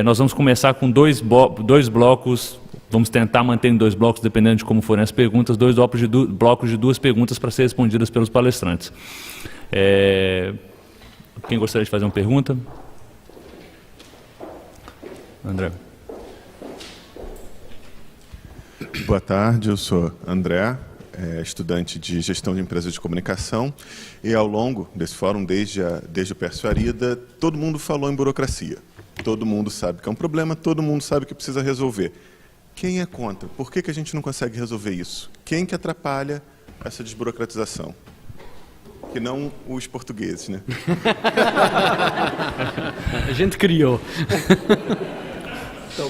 Nós vamos começar com dois blocos, vamos tentar manter em 2 blocos, dependendo de como forem as perguntas, 2 blocos de 2 perguntas para ser respondidas pelos palestrantes. Quem gostaria de fazer uma pergunta? André. Boa tarde, eu sou André, estudante de Gestão de Empresas de Comunicação, e ao longo desse fórum, desde o Pércio Arida, todo mundo falou em burocracia. Todo mundo sabe que é um problema, todo mundo sabe que precisa resolver. Quem é contra? Por que a gente não consegue resolver isso? Quem que atrapalha essa desburocratização? Que não os portugueses, né? A gente criou.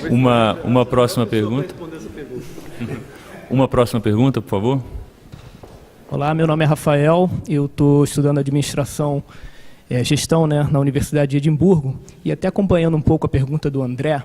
Uma próxima pergunta. Uma próxima pergunta, por favor. Olá, meu nome é Rafael, eu estou estudando administração, gestão, né, na Universidade de Edimburgo, e até acompanhando um pouco a pergunta do André,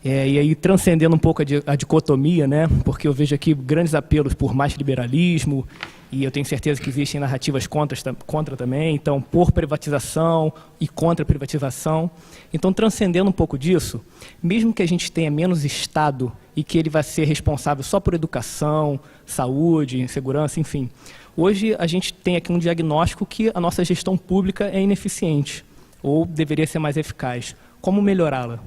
e aí transcendendo um pouco a dicotomia, né, porque eu vejo aqui grandes apelos por mais liberalismo, e eu tenho certeza que existem narrativas contra também, então por privatização e contra a privatização. Então, transcendendo um pouco disso, mesmo que a gente tenha menos Estado e que ele vai ser responsável só por educação, saúde, segurança, enfim, hoje a gente tem aqui um diagnóstico que a nossa gestão pública é ineficiente, ou deveria ser mais eficaz. Como melhorá-la?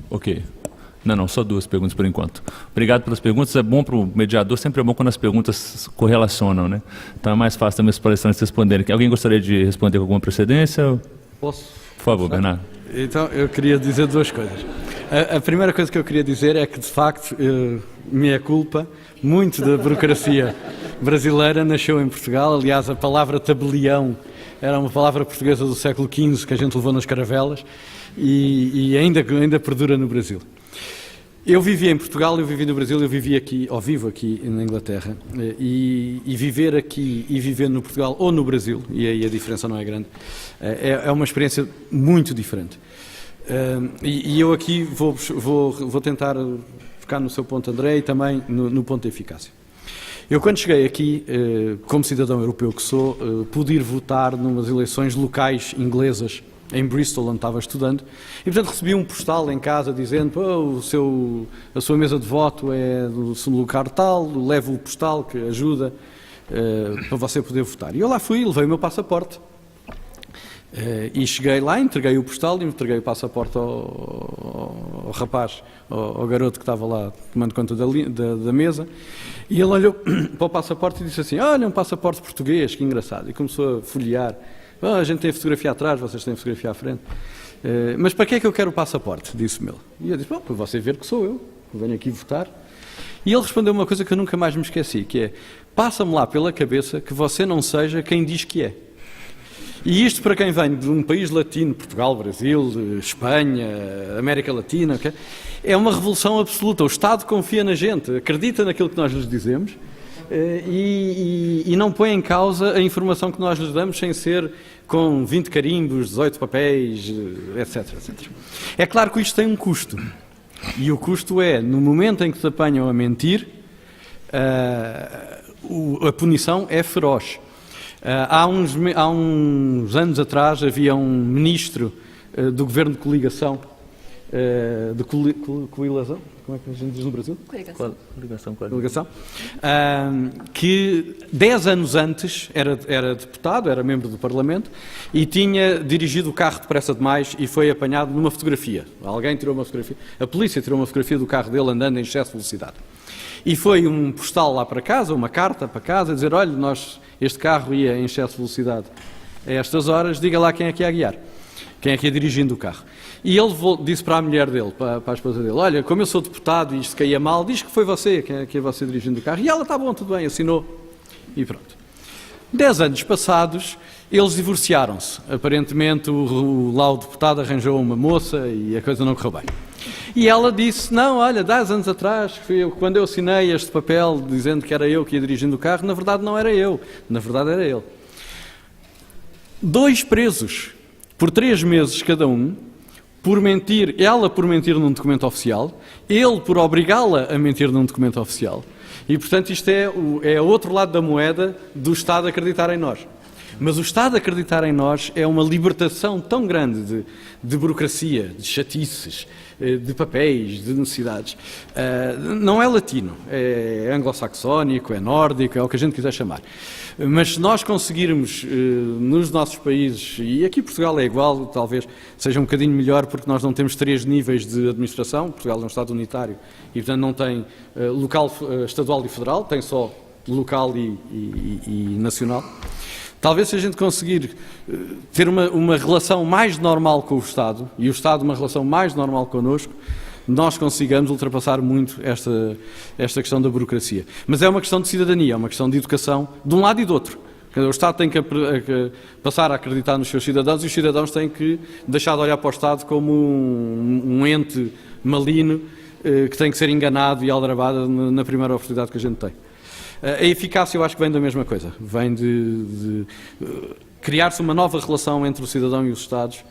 Ok. Não, só 2 perguntas por enquanto. Obrigado pelas perguntas. É bom para o mediador, sempre é bom quando as perguntas correlacionam, né? Então é mais fácil também os palestrantes responderem. Alguém gostaria de responder com alguma precedência? Posso? Por favor, Bernardo. Então, eu queria dizer 2 coisas. A primeira coisa que eu queria dizer é que, de facto, minha culpa, muito da burocracia brasileira nasceu em Portugal. Aliás, a palavra tabelião era uma palavra portuguesa do século XV que a gente levou nas caravelas e ainda perdura no Brasil. Eu vivi em Portugal, eu vivi no Brasil, eu vivi aqui, ou vivo aqui na Inglaterra, e viver aqui e viver no Portugal ou no Brasil, e aí a diferença não é grande, é uma experiência muito diferente. E eu aqui vou tentar ficar no seu ponto, André, e também no ponto de eficácia. Eu, quando cheguei aqui, como cidadão europeu que sou, pude ir votar numas eleições locais inglesas, em Bristol, onde estava estudando, e portanto recebi um postal em casa dizendo a sua mesa de voto é do lugar tal, leve o postal que ajuda para você poder votar. E eu lá fui, levei o meu passaporte. E cheguei lá, entreguei o postal e entreguei o passaporte ao rapaz, ao garoto que estava lá tomando conta da mesa, e ele olhou para o passaporte e disse assim: olha, um passaporte português, que engraçado, e começou a folhear. A gente tem a fotografia atrás, vocês têm a fotografia à frente. Mas para que é que eu quero o passaporte? Disse-me ele. E eu disse: bom, para você ver que sou eu, que venho aqui votar. E ele respondeu uma coisa que eu nunca mais me esqueci, que é: passa-me lá pela cabeça que você não seja quem diz que é. E isto, para quem vem de um país latino, Portugal, Brasil, Espanha, América Latina, okay, é uma revolução absoluta. O Estado confia na gente, acredita naquilo que nós lhes dizemos, e não põe em causa a informação que nós lhes damos sem ser com 20 carimbos, 18 papéis, etc, etc. É claro que isto tem um custo. E o custo é, no momento em que te apanham a mentir, a punição é feroz. Há uns anos atrás havia um ministro do governo de coligação, coligação, como é que a gente diz no Brasil? Coligação. Que 10 anos antes era deputado, era membro do Parlamento, e tinha dirigido o carro depressa demais e foi apanhado numa fotografia. Alguém tirou uma fotografia, a polícia tirou uma fotografia do carro dele andando em excesso de velocidade. E foi um postal lá para casa, uma carta para casa, a dizer: olha, este carro ia em excesso de velocidade a estas horas, diga lá quem é que ia guiar, quem é que ia dirigindo o carro. E ele disse para a mulher dele, para a esposa dele: olha, como eu sou deputado e isto caía mal, diz que foi você, que é você dirigindo o carro. E ela: está bom, tudo bem, assinou. E pronto. 10 anos passados, eles divorciaram-se. Aparentemente lá o deputado arranjou uma moça e a coisa não correu bem. E ela disse: não, olha, 10 anos atrás, quando eu assinei este papel dizendo que era eu que ia dirigindo o carro, na verdade não era eu, na verdade era ele. 2 presos, por 3 meses cada um, por mentir, ela por mentir num documento oficial, ele por obrigá-la a mentir num documento oficial. E, portanto, isto é o outro lado da moeda do Estado acreditar em nós. Mas o Estado acreditar em nós é uma libertação tão grande de burocracia, de chatices, de papéis, de necessidades. Não é latino, é anglo-saxónico, é nórdico, é o que a gente quiser chamar. Mas se nós conseguirmos, nos nossos países, e aqui Portugal é igual, talvez seja um bocadinho melhor porque nós não temos 3 níveis de administração, Portugal é um Estado unitário e, portanto, não tem local, estadual e federal, tem só local e nacional. Talvez se a gente conseguir ter uma relação mais normal com o Estado, e o Estado uma relação mais normal connosco, nós consigamos ultrapassar muito esta questão da burocracia. Mas é uma questão de cidadania, é uma questão de educação, de um lado e do outro. O Estado tem que passar a acreditar nos seus cidadãos e os cidadãos têm que deixar de olhar para o Estado como um ente maligno que tem que ser enganado e aldrabado na primeira oportunidade que a gente tem. A eficácia eu acho que vem da mesma coisa, vem de criar-se uma nova relação entre o cidadão e os Estados,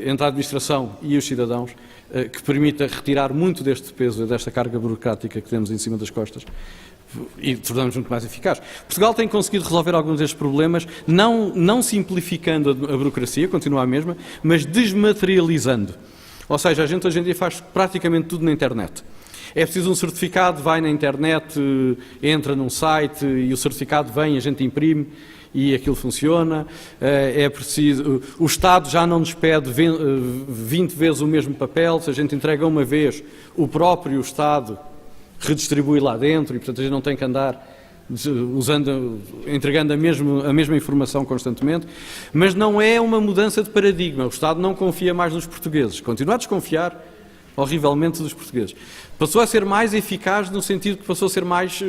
entre a administração e os cidadãos, que permita retirar muito deste peso, desta carga burocrática que temos em cima das costas e tornamos muito mais eficaz. Portugal tem conseguido resolver alguns destes problemas, não simplificando a burocracia, continua a mesma, mas desmaterializando. Ou seja, a gente hoje em dia faz praticamente tudo na internet. É preciso um certificado, vai na internet, entra num site e o certificado vem, a gente imprime e aquilo funciona. É preciso, o Estado já não nos pede 20 vezes o mesmo papel, se a gente entrega uma vez, o Estado redistribui lá dentro e, portanto, a gente não tem que andar entregando a mesma informação constantemente, mas não é uma mudança de paradigma. O Estado não confia mais nos portugueses, continua a desconfiar horrivelmente dos portugueses. Passou a ser mais eficaz no sentido que passou a ser mais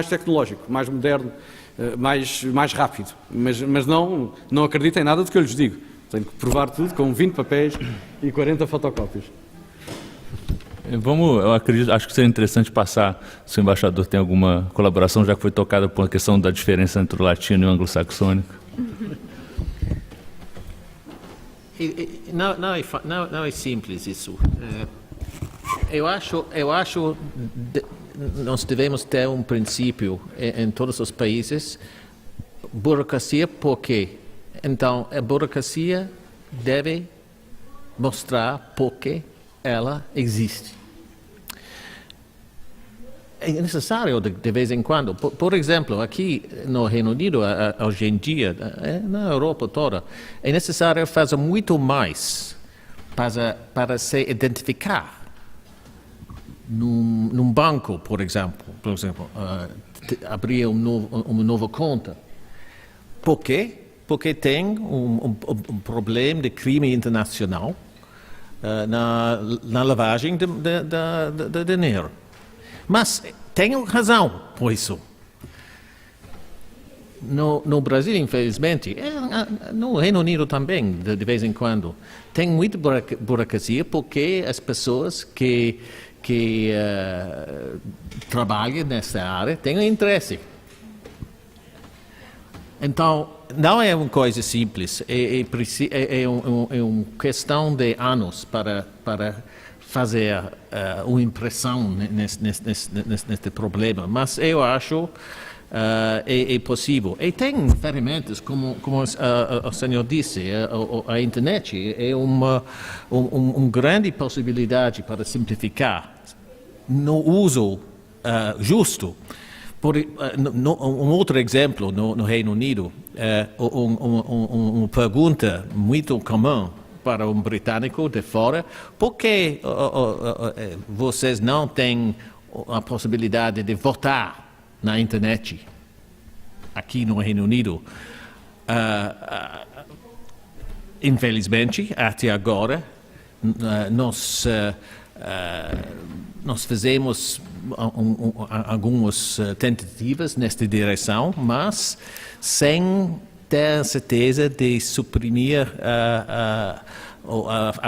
tecnológico, mais moderno, mais rápido. Mas não acreditem em nada do que eu lhes digo. Tenho que provar tudo com 20 papéis e 40 fotocópias. Acho que seria interessante passar, se o embaixador tem alguma colaboração, já que foi tocada por uma questão da diferença entre o latino e o anglo-saxônico. Não é simples isso. Eu acho nós devemos ter um princípio em todos os países, burocracia por quê? Então, a burocracia deve mostrar por que ela existe. É necessário de vez em quando. Por exemplo, aqui no Reino Unido, hoje em dia, na Europa toda, é necessário fazer muito mais para se identificar. Num banco, por exemplo, abrir uma nova conta. Por quê? Porque tem um problema de crime internacional na lavagem de dinheiro. Mas tenho razão por isso. No Brasil, infelizmente, no Reino Unido também, de vez em quando, tem muita burocracia porque as pessoas que trabalham nessa área têm interesse. Então, não é uma coisa simples, é uma questão de anos para fazer uma impressão neste problema, mas eu acho é possível. E tem ferramentas, como o senhor disse, a internet é uma grande possibilidade para simplificar no uso justo. Um outro exemplo no Reino Unido, uma pergunta muito comum para um britânico de fora: por que vocês não têm a possibilidade de votar na internet aqui no Reino Unido? Infelizmente, até agora, nós fizemos algumas tentativas nesta direção, mas sem ter certeza de suprimir a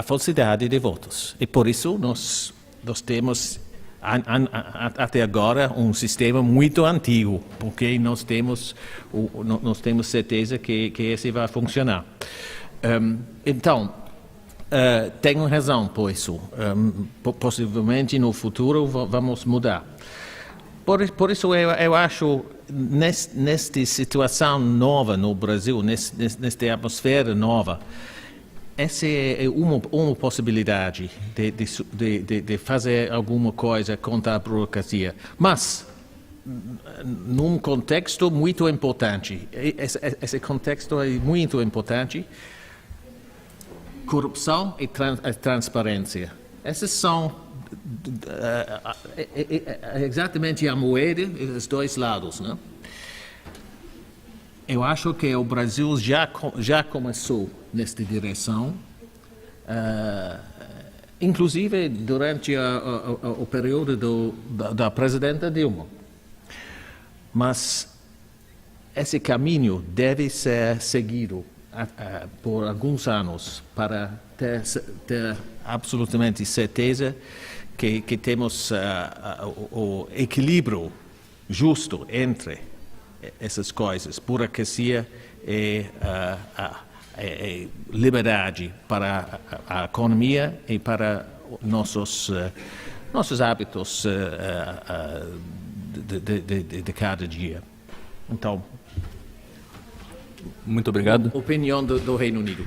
falsidade de votos. E por isso nós temos até agora um sistema muito antigo, porque nós temos certeza que esse vai funcionar. Então, tenho razão por isso. Possivelmente no futuro vamos mudar. Por isso eu acho, nesta situação nova no Brasil, nesta atmosfera nova, essa é uma possibilidade de fazer alguma coisa contra a burocracia. Mas, num contexto muito importante, esse contexto é muito importante, corrupção e transparência. Essas são exatamente a moeda dos dois lados, né? Eu acho que o Brasil já começou nesta direção, inclusive durante o período da presidenta Dilma. Mas esse caminho deve ser seguido por alguns anos para ter absolutamente certeza que temos o equilíbrio justo entre essas coisas, burocracia e liberdade para a economia e para nossos hábitos de cada dia. Então, muito obrigado. Opinião do Reino Unido.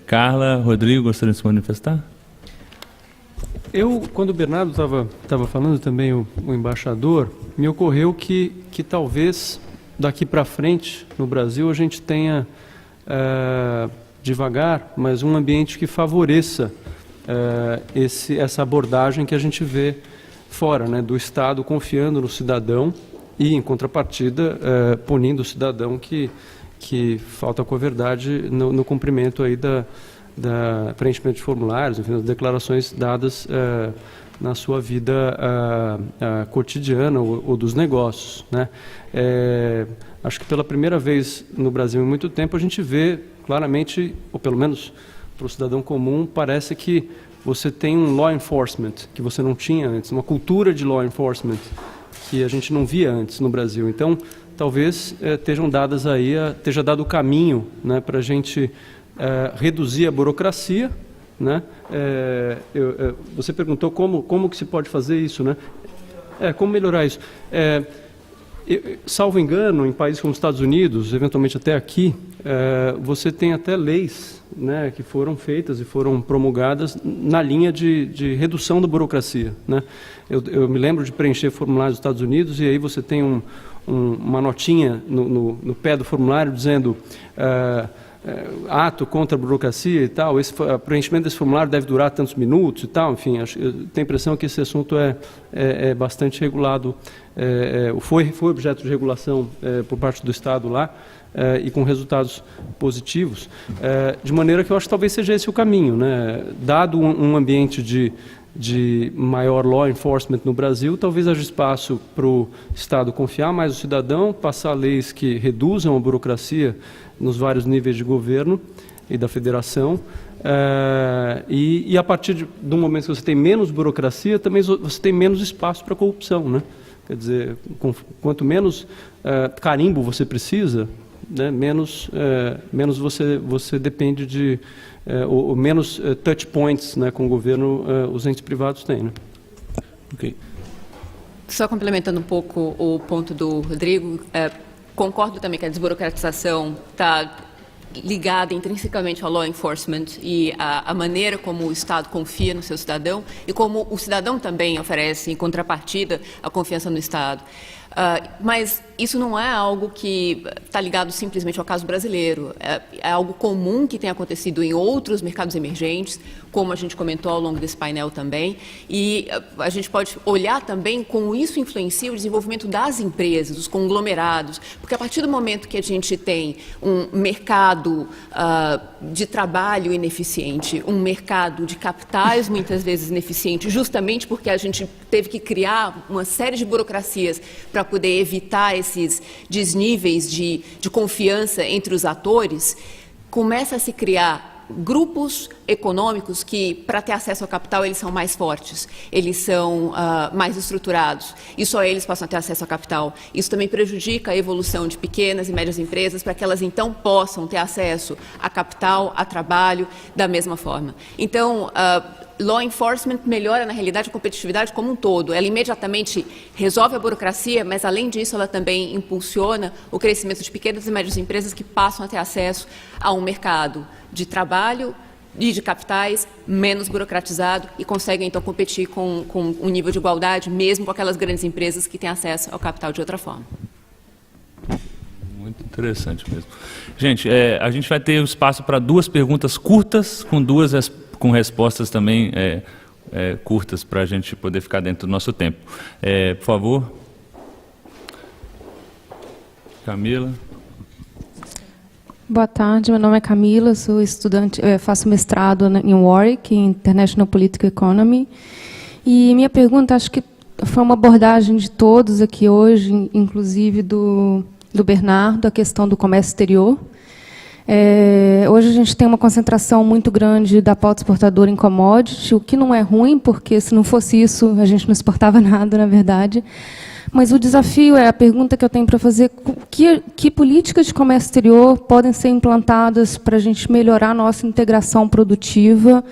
Carla, Rodrigo, gostaria de se manifestar? Quando o Bernardo estava falando, também o embaixador, me ocorreu que talvez daqui para frente, no Brasil, a gente tenha devagar, mas um ambiente que favoreça essa abordagem que a gente vê fora, né, do Estado confiando no cidadão e, em contrapartida, punindo o cidadão que falta com a verdade no cumprimento aí da preenchimento de formulários, enfim, das declarações dadas na sua vida cotidiana ou dos negócios, né? Acho que pela primeira vez no Brasil em muito tempo a gente vê claramente, ou pelo menos para o cidadão comum, parece que você tem um law enforcement que você não tinha antes, uma cultura de law enforcement que a gente não via antes no Brasil. Então, talvez esteja dado o caminho, né, para a gente reduzir a burocracia, né? Você perguntou como que se pode fazer isso, né? Como melhorar isso? Salvo engano, em países como os Estados Unidos, eventualmente até aqui, você tem até leis, né, que foram feitas e foram promulgadas na linha de redução da burocracia, né? Eu me lembro de preencher formulários dos Estados Unidos e aí você tem uma notinha no pé do formulário dizendo ato contra a burocracia e tal, o preenchimento desse formulário deve durar tantos minutos e tal, enfim, eu tenho a impressão que esse assunto é bastante regulado, foi objeto de regulação por parte do Estado lá, e com resultados positivos, de maneira que eu acho que talvez seja esse o caminho, né? Dado um ambiente de maior law enforcement no Brasil, talvez haja espaço para o Estado confiar mais no cidadão, passar leis que reduzam a burocracia nos vários níveis de governo e da federação, e a partir do momento que você tem menos burocracia, também você tem menos espaço para corrupção, né? Quer dizer, quanto menos carimbo você precisa, né, menos você depende de ou menos touch points, né, com o governo os entes privados têm, né? Ok. Só complementando um pouco o ponto do Rodrigo, concordo também que a desburocratização está ligada intrinsecamente ao law enforcement e a maneira como o Estado confia no seu cidadão e como o cidadão também oferece, em contrapartida, a confiança no Estado. Mas isso não é algo que está ligado simplesmente ao caso brasileiro. É algo comum que tem acontecido em outros mercados emergentes, como a gente comentou ao longo desse painel também. E a gente pode olhar também como isso influencia o desenvolvimento das empresas, dos conglomerados, porque a partir do momento que a gente tem um mercado de trabalho ineficiente, um mercado de capitais muitas vezes ineficiente, justamente porque a gente teve que criar uma série de burocracias para poder evitar esses desníveis de confiança entre os atores, começa a se criar grupos econômicos que, para ter acesso ao capital, eles são mais fortes, eles são mais estruturados, e só eles possam ter acesso ao capital. Isso também prejudica a evolução de pequenas e médias empresas, para que elas, então, possam ter acesso a capital, a trabalho, da mesma forma. Então, law enforcement melhora, na realidade, a competitividade como um todo. Ela imediatamente resolve a burocracia, mas, além disso, ela também impulsiona o crescimento de pequenas e médias empresas que passam a ter acesso a um mercado de trabalho e de capitais menos burocratizado e conseguem, então, competir com um nível de igualdade, mesmo com aquelas grandes empresas que têm acesso ao capital de outra forma. Muito interessante mesmo. Gente, a gente vai ter espaço para 2 perguntas curtas, com respostas também curtas, para a gente poder ficar dentro do nosso tempo. Por favor. Camila. Boa tarde, meu nome é Camila, sou estudante, faço mestrado em Warwick, em International Political Economy. E minha pergunta, acho que foi uma abordagem de todos aqui hoje, inclusive do Bernardo, a questão do comércio exterior. Hoje a gente tem uma concentração muito grande da pauta exportadora em commodity, o que não é ruim, porque se não fosse isso, a gente não exportava nada, na verdade. Mas o desafio a pergunta que eu tenho para fazer, que políticas de comércio exterior podem ser implantadas para a gente melhorar a nossa integração produtiva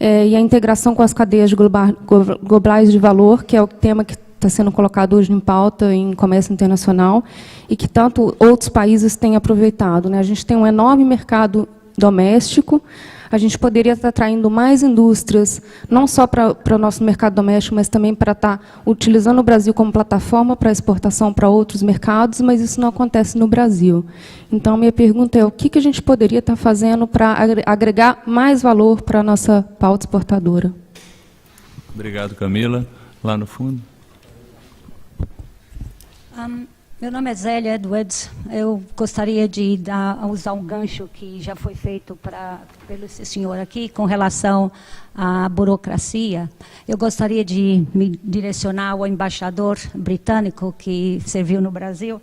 e a integração com as cadeias globais de valor, que é o tema que está sendo colocado hoje em pauta em comércio internacional e que tanto outros países têm aproveitado, né? A gente tem um enorme mercado doméstico, a gente poderia estar atraindo mais indústrias, não só para o nosso mercado doméstico, mas também para estar utilizando o Brasil como plataforma para exportação para outros mercados, mas isso não acontece no Brasil. Então, minha pergunta é, o que a gente poderia estar fazendo para agregar mais valor para a nossa pauta exportadora? Obrigado, Camila. Lá no fundo. Meu nome é Zélia Edwards. Eu gostaria de usar um gancho que já foi feito pelo senhor aqui com relação à burocracia. Eu gostaria de me direcionar ao embaixador britânico que serviu no Brasil.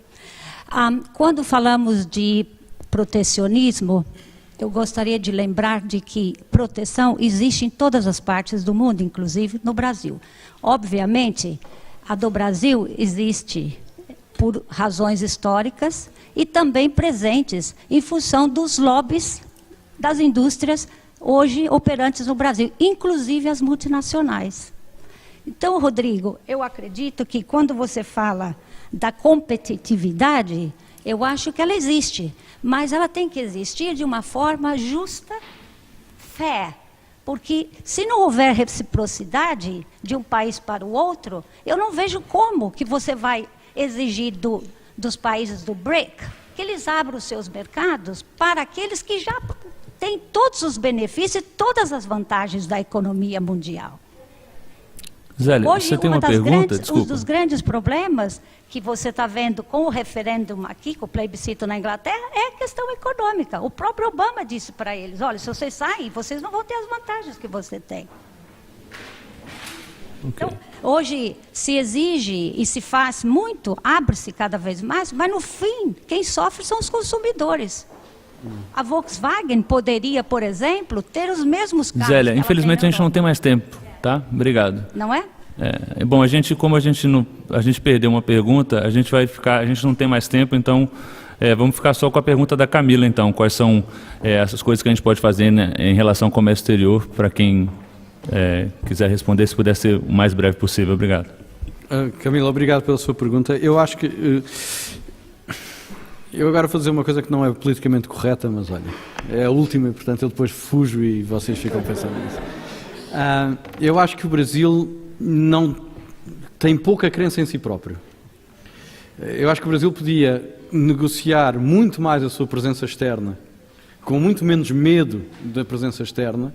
Quando falamos de protecionismo, eu gostaria de lembrar de que proteção existe em todas as partes do mundo, inclusive no Brasil. Obviamente, a do Brasil existe por razões históricas e também presentes em função dos lobbies das indústrias hoje operantes no Brasil, inclusive as multinacionais. Então, Rodrigo, eu acredito que quando você fala da competitividade, eu acho que ela existe, mas ela tem que existir de uma forma justa, fair, porque se não houver reciprocidade de um país para o outro, eu não vejo como que você vai exigir dos países do BRIC que eles abram os seus mercados para aqueles que já têm todos os benefícios e todas as vantagens da economia mundial. Zélia, hoje, você tem uma pergunta? Um dos grandes problemas que você está vendo com o referendo aqui, com o plebiscito na Inglaterra, é a questão econômica. O próprio Obama disse para eles, olha, se vocês saem, vocês não vão ter as vantagens que você tem. Okay. Então, hoje se exige e se faz muito, abre-se cada vez mais, mas no fim, quem sofre são os consumidores. A Volkswagen poderia, por exemplo, ter os mesmos carros. Zélia, infelizmente a gente não tem mais tempo, tá? Obrigado. Não é? Bom, como a gente perdeu uma pergunta, a gente não tem mais tempo, então vamos ficar só com a pergunta da Camila, então. Quais são essas coisas que a gente pode fazer, né, em relação ao comércio exterior, para quem quiser responder, se puder ser o mais breve possível. Obrigado. Camila, obrigado pela sua pergunta. Eu acho que... eu agora vou dizer uma coisa que não é politicamente correta, mas olha, é a última e, portanto, eu depois fujo e vocês ficam pensando nisso. Eu acho que o Brasil não tem pouca crença em si próprio. Eu acho que o Brasil podia negociar muito mais a sua presença externa, com muito menos medo da presença externa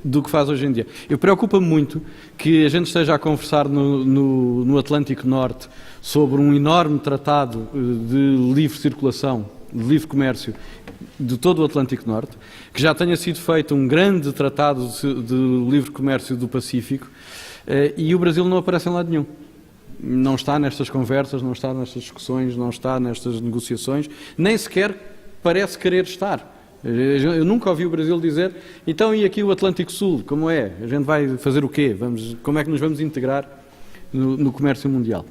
do que faz hoje em dia. Eu preocupa-me muito que a gente esteja a conversar no Atlântico Norte sobre um enorme tratado de livre circulação, de livre comércio de todo o Atlântico Norte, que já tenha sido feito um grande tratado de livre comércio do Pacífico, e o Brasil não aparece em lado nenhum. Não está nestas conversas, não está nestas discussões, não está nestas negociações, nem sequer parece querer estar. Eu nunca ouvi o Brasil dizer, então e aqui o Atlântico Sul, como é? A gente vai fazer o quê? Como é que nos vamos integrar no comércio mundial?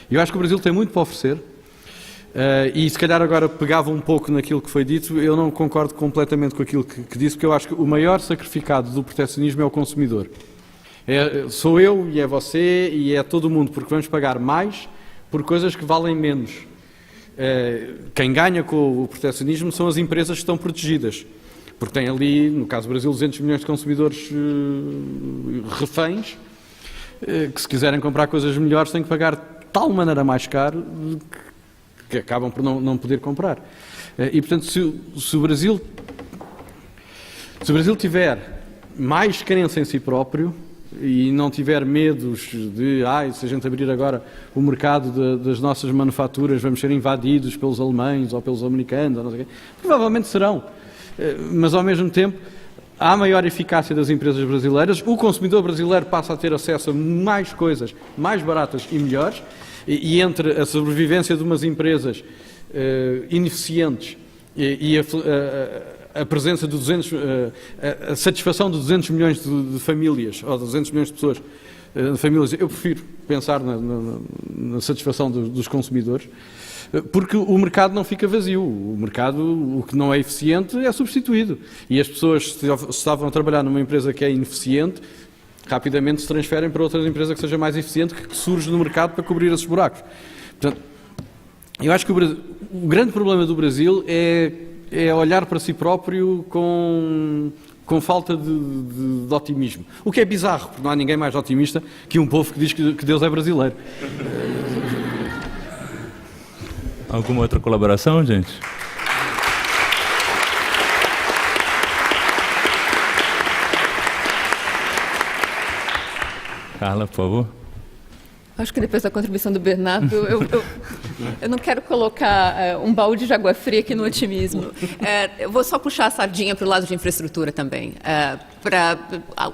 Eu acho que o Brasil tem muito para oferecer, e se calhar agora pegava um pouco naquilo que foi dito. Eu não concordo completamente com aquilo que disse, porque eu acho que o maior sacrificado do proteccionismo é o consumidor. Sou eu e é você e é todo mundo, porque vamos pagar mais por coisas que valem menos. Quem ganha com o proteccionismo são as empresas que estão protegidas, porque tem ali, no caso do Brasil, 200 milhões de consumidores reféns, que se quiserem comprar coisas melhores têm que pagar de tal maneira mais caro que acabam por não poder comprar. E, portanto, se o Brasil tiver mais crença em si próprio e não tiver medos de, se a gente abrir agora o mercado das nossas manufaturas, vamos ser invadidos pelos alemães ou pelos americanos, ou não sei o quê, provavelmente serão. Mas, ao mesmo tempo, há maior eficácia das empresas brasileiras, o consumidor brasileiro passa a ter acesso a mais coisas mais baratas e melhores, e entre a sobrevivência de umas empresas ineficientes e a presença de a satisfação de 200 milhões de famílias, ou 200 milhões de pessoas, de famílias, eu prefiro pensar na satisfação dos consumidores, porque o mercado não fica vazio. O mercado, o que não é eficiente, é substituído. E as pessoas, se estavam a trabalhar numa empresa que é ineficiente, rapidamente se transferem para outra empresa que seja mais eficiente, que surge no mercado para cobrir esses buracos. Portanto, eu acho que o grande problema do Brasil é olhar para si próprio com falta de otimismo. O que é bizarro, porque não há ninguém mais otimista que um povo que diz que Deus é brasileiro. Alguma outra colaboração, gente? Carla, por favor. Acho que depois da contribuição do Bernardo, eu não quero colocar um balde de água fria aqui no otimismo. Eu vou só puxar a sardinha para o lado de infraestrutura também.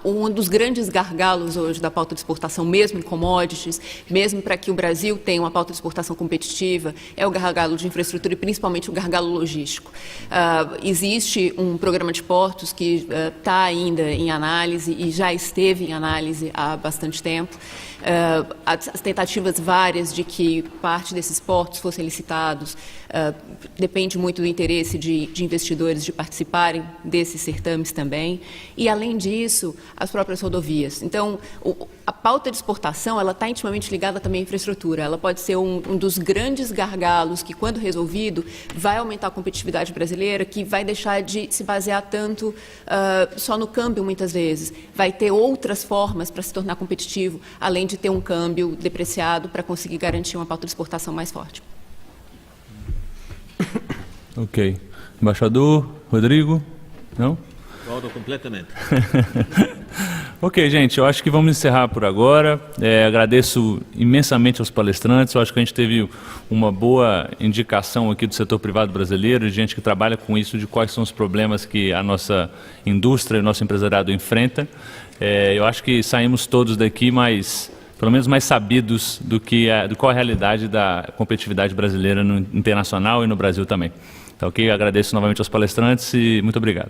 Um dos grandes gargalos hoje da pauta de exportação, mesmo em commodities, mesmo para que o Brasil tenha uma pauta de exportação competitiva, é o gargalo de infraestrutura e principalmente o gargalo logístico. Existe um programa de portos que está ainda em análise e já esteve em análise há bastante tempo. As tentativas várias de que parte desses portos fossem licitados, depende muito do interesse de investidores de participarem desses certames também, e além disso, as próprias rodovias. Então, a pauta de exportação, ela está intimamente ligada também à infraestrutura. Ela pode ser um dos grandes gargalos que, quando resolvido, vai aumentar a competitividade brasileira, que vai deixar de se basear tanto só no câmbio, muitas vezes. Vai ter outras formas para se tornar competitivo, além de ter um câmbio depreciado para conseguir garantir uma pauta de exportação mais forte. Ok. Embaixador, Rodrigo? Não? Concordo completamente. Ok, gente, eu acho que vamos encerrar por agora. Agradeço imensamente aos palestrantes. Eu acho que a gente teve uma boa indicação aqui do setor privado brasileiro, de gente que trabalha com isso, de quais são os problemas que a nossa indústria e o nosso empresariado enfrenta. Eu acho que saímos todos daqui pelo menos mais sabidos do qual é a realidade da competitividade brasileira no internacional e no Brasil também. Então, ok, agradeço novamente aos palestrantes e muito obrigado.